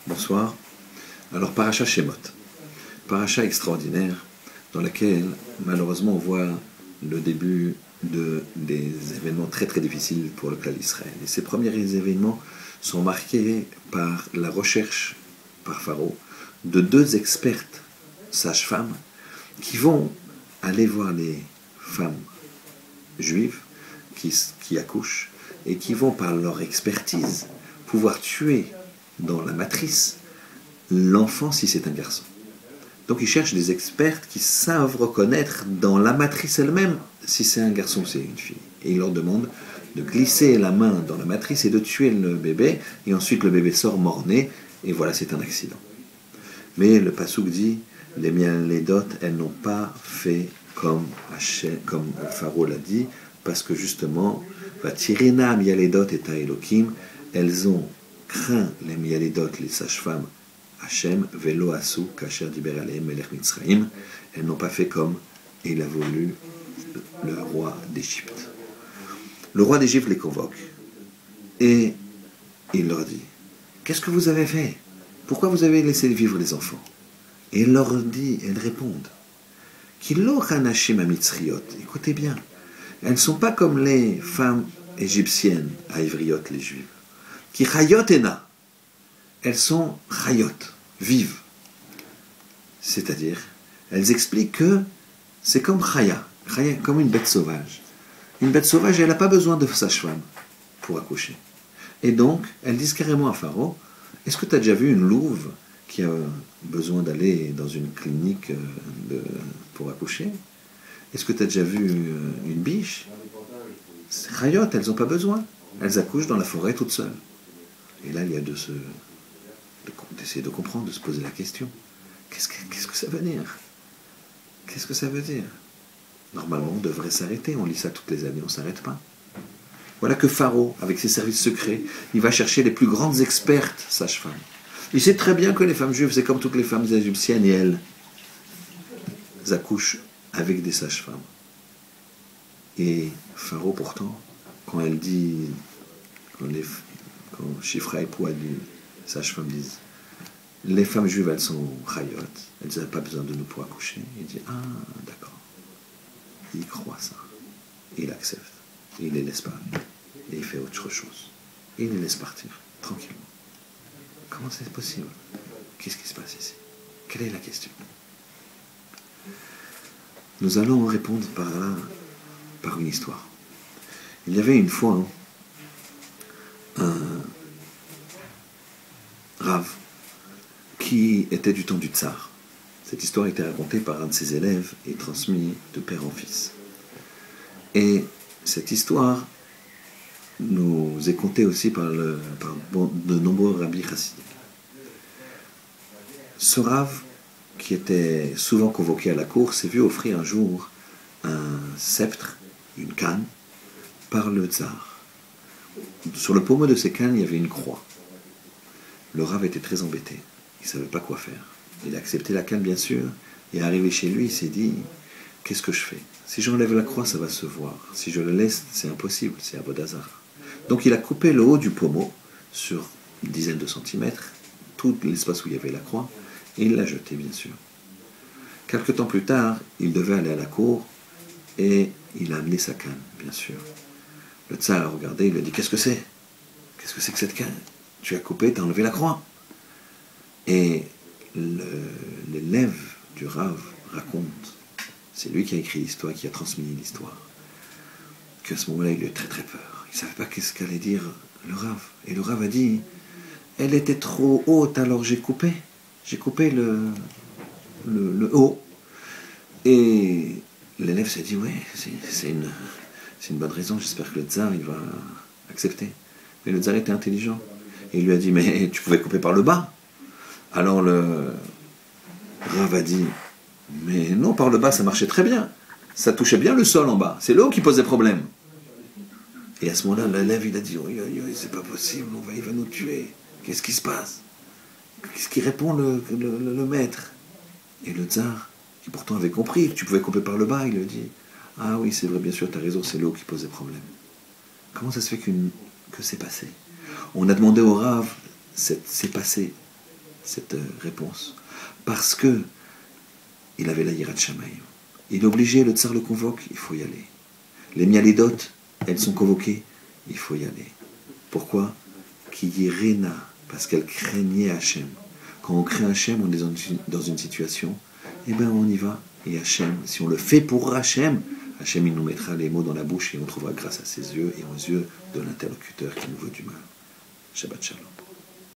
Bonsoir. Alors, Paracha Shemot. Paracha extraordinaire dans laquelle, malheureusement, on voit le début des événements très très difficiles pour le clan d'Israël. Et ces premiers événements sont marqués par la recherche par Pharaon de deux expertes sages-femmes qui vont aller voir les femmes juives qui accouchent et qui vont, par leur expertise, pouvoir tuer dans la matrice l'enfant si c'est un garçon. Donc ils cherchent des expertes qui savent reconnaître dans la matrice elle-même si c'est un garçon ou c'est une fille. Et ils leur demandent de glisser la main dans la matrice et de tuer le bébé, et ensuite le bébé sort mort-né, et voilà, c'est un accident. Mais le Passouk dit, les Mialédotes, elles n'ont pas fait comme Pharaon l'a dit, parce que justement, Vatirena Mialédot et Elohim, elles ont craint les Mialédotes, les sages-femmes, Hachem, Velo Asu, Kasher Diber Aleim, Melech Mitzraïm, elles n'ont pas fait comme il a voulu le roi d'Égypte. Le roi d'Égypte les convoque et il leur dit, qu'est-ce que vous avez fait? Pourquoi vous avez laissé vivre les enfants? Et il leur dit, elles répondent, Kilo Hanashim Amitzriot, écoutez bien, elles ne sont pas comme les femmes égyptiennes à Ivriot, les juives, qui Chayotena, elles sont Chayot, vives. C'est-à-dire, elles expliquent que c'est comme Chaya, comme une bête sauvage. Une bête sauvage, elle n'a pas besoin de sage-femme pour accoucher. Et donc, elles disent carrément à Pharaon, est-ce que tu as déjà vu une louve qui a besoin d'aller dans une clinique pour accoucher? Est-ce que tu as déjà vu une biche? C'est Chayot, elles n'ont pas besoin. Elles accouchent dans la forêt toutes seules. Et là, il y a d'essayer de comprendre, de se poser la question. Qu'est-ce que ça veut dire? Qu'est-ce que ça veut dire? Normalement, on devrait s'arrêter. On lit ça toutes les années, on ne s'arrête pas. Voilà que Pharaon, avec ses services secrets, il va chercher les plus grandes expertes sages-femmes. Il sait très bien que les femmes juives, c'est comme toutes les femmes égyptiennes, et elles accouchent avec des sages-femmes. Et Pharaon, pourtant, quand elle dit, quand Shifra et Poua dit, les sages-femmes disent, les femmes juives, elles sont chayot, elles n'ont pas besoin de nous pour accoucher. Il dit, ah, d'accord. Il croit ça. Il accepte. Et il les laisse pas. Et il fait autre chose. Et il les laisse partir, tranquillement. Comment c'est possible? Qu'est-ce qui se passe ici? Quelle est la question? Nous allons répondre par une histoire. Il y avait une fois un Rav qui était du temps du tsar. Cette histoire a été racontée par un de ses élèves et transmise de père en fils. Et cette histoire nous est contée aussi par de nombreux rabbis chassidiques. Ce Rav, qui était souvent convoqué à la cour, s'est vu offrir un jour un sceptre, une canne, par le tsar. Sur le pommeau de ces cannes, il y avait une croix. Le Rav était très embêté. Il ne savait pas quoi faire. Il a accepté la canne, bien sûr, et arrivé chez lui, il s'est dit, qu'est-ce que je fais? Si j'enlève la croix, ça va se voir. Si je le laisse, c'est impossible, c'est Avodazar. Donc il a coupé le haut du pommeau sur une dizaine de centimètres, tout l'espace où il y avait la croix, et il l'a jeté, bien sûr. Quelque temps plus tard, il devait aller à la cour, et il a amené sa canne, bien sûr. Le tsar a regardé, il a dit, qu'est-ce que c'est? Qu'est-ce que c'est que cette canne? Tu as coupé, tu as enlevé la croix. Et l'élève du Rav raconte, c'est lui qui a écrit l'histoire, qui a transmis l'histoire, qu'à ce moment-là, il a eu très très peur. Il ne savait pas qu'est-ce qu'allait dire le Rav. Et le Rav a dit, elle était trop haute, alors j'ai coupé le haut. Et l'élève s'est dit, ouais, c'est une bonne raison, j'espère que le tsar, il va accepter. Mais le tsar était intelligent. Et il lui a dit, mais tu pouvais couper par le bas. Alors le Rav a dit, mais non, par le bas, ça marchait très bien. Ça touchait bien le sol en bas. C'est le haut qui posait problème. Et à ce moment-là, l'élève, il a dit, oui, c'est pas possible, il va nous tuer. Qu'est-ce qui se passe? Qu'est-ce qui répond le maître? Et le tsar, qui pourtant avait compris que tu pouvais couper par le bas, il lui dit, ah oui, c'est vrai, bien sûr, tu as raison, c'est le haut qui posait problème. Comment ça se fait que c'est passé? On a demandé au Rav, c'est passé cette réponse? Parce que il avait la Yirat Shamayim. Il est obligé, le tsar le convoque, il faut y aller. Les mialidot, elles sont convoquées, il faut y aller. Pourquoi? Ki yirena, parce qu'elle craignait Hachem. Quand on craint Hachem, on est dans une situation, eh bien on y va. Et Hachem, si on le fait pour Hachem, Hachem il nous mettra les mots dans la bouche et on trouvera grâce à ses yeux et aux yeux de l'interlocuteur qui nous veut du mal. Shabbat Shalom.